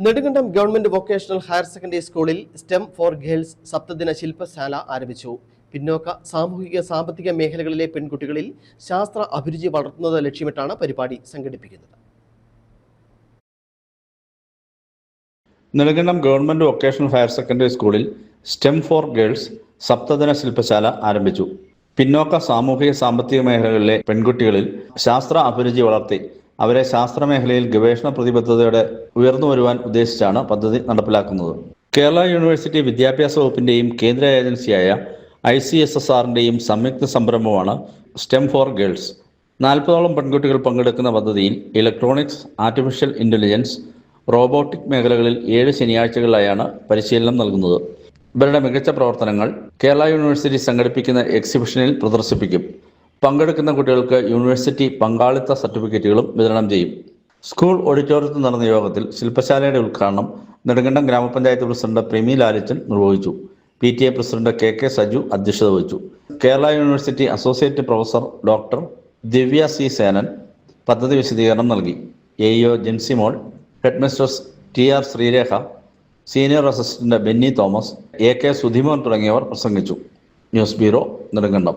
Nedumkandam government vocational higher secondary സ്കൂളിൽ stem for girls സപ്തദിന ശില്പശാല ആരംഭിച്ചു. പിന്നോക്ക സാമൂഹിക സാമ്പത്തിക മേഖലകളിലെ പെൺകുട്ടികളിൽ ശാസ്ത്ര അഭിരുചി വളർത്തുന്നത് ലക്ഷ്യമിട്ടാണ് പരിപാടി സംഘടിപ്പിക്കുന്നത്. Nedumkandam government vocational higher secondary സ്കൂളിൽ സ്റ്റെം ഫോർ ഗേൾസ് സപ്തദിന ശില്പശാല ആരംഭിച്ചു. പിന്നോക്ക സാമൂഹിക സാമ്പത്തിക മേഖലകളിലെ പെൺകുട്ടികളിൽ ശാസ്ത്ര അഭിരുചി വളർത്തി അവരെ ശാസ്ത്രമേഖലയിൽ ഗവേഷണ പ്രതിബദ്ധതയോടെ ഉയർന്നു വരുവാൻ ഉദ്ദേശിച്ചാണ് പദ്ധതി നടപ്പിലാക്കുന്നത്. കേരള യൂണിവേഴ്സിറ്റി വിദ്യാഭ്യാസ വകുപ്പിന്റെയും കേന്ദ്ര ഏജൻസിയായ ICSSRന്റെയും സംയുക്ത സംരംഭമാണ് സ്റ്റെം ഫോർ ഗേൾസ്. 40ഓളം പെൺകുട്ടികൾ പങ്കെടുക്കുന്ന പദ്ധതിയിൽ ഇലക്ട്രോണിക്സ്, ആർട്ടിഫിഷ്യൽ ഇന്റലിജൻസ്, റോബോട്ടിക് മേഖലകളിൽ 7 ശനിയാഴ്ചകളിലായാണ് പരിശീലനം നൽകുന്നത്. ഇവരുടെ മികച്ച പ്രവർത്തനങ്ങൾ കേരള യൂണിവേഴ്സിറ്റി സംഘടിപ്പിക്കുന്ന എക്സിബിഷനിൽ പ്രദർശിപ്പിക്കും. പങ്കെടുക്കുന്ന കുട്ടികൾക്ക് യൂണിവേഴ്സിറ്റി പങ്കാളിത്ത സർട്ടിഫിക്കറ്റുകളും വിതരണം ചെയ്യും. സ്കൂൾ ഓഡിറ്റോറിയത്തിൽ നടന്ന യോഗത്തിൽ ശില്പശാലയുടെ ഉദ്ഘാടനം നെടുങ്കണ്ടം ഗ്രാമപഞ്ചായത്ത് പ്രസിഡന്റ് പ്രിമി ലാലിച്ചൻ നിർവഹിച്ചു. PTA പ്രസിഡന്റ് KK സജു അധ്യക്ഷത വഹിച്ചു. Kerala university associate professor doctor Divya C Senan പദ്ധതി വിശദീകരണം നൽകി. AEO Jinsi Mol, headmistress TR Sreerekha, senior assistant Benny Thomas, AK Sudhimon തുടങ്ങിയവർ പ്രസംഗിച്ചു. News bureau, Nedumkandam.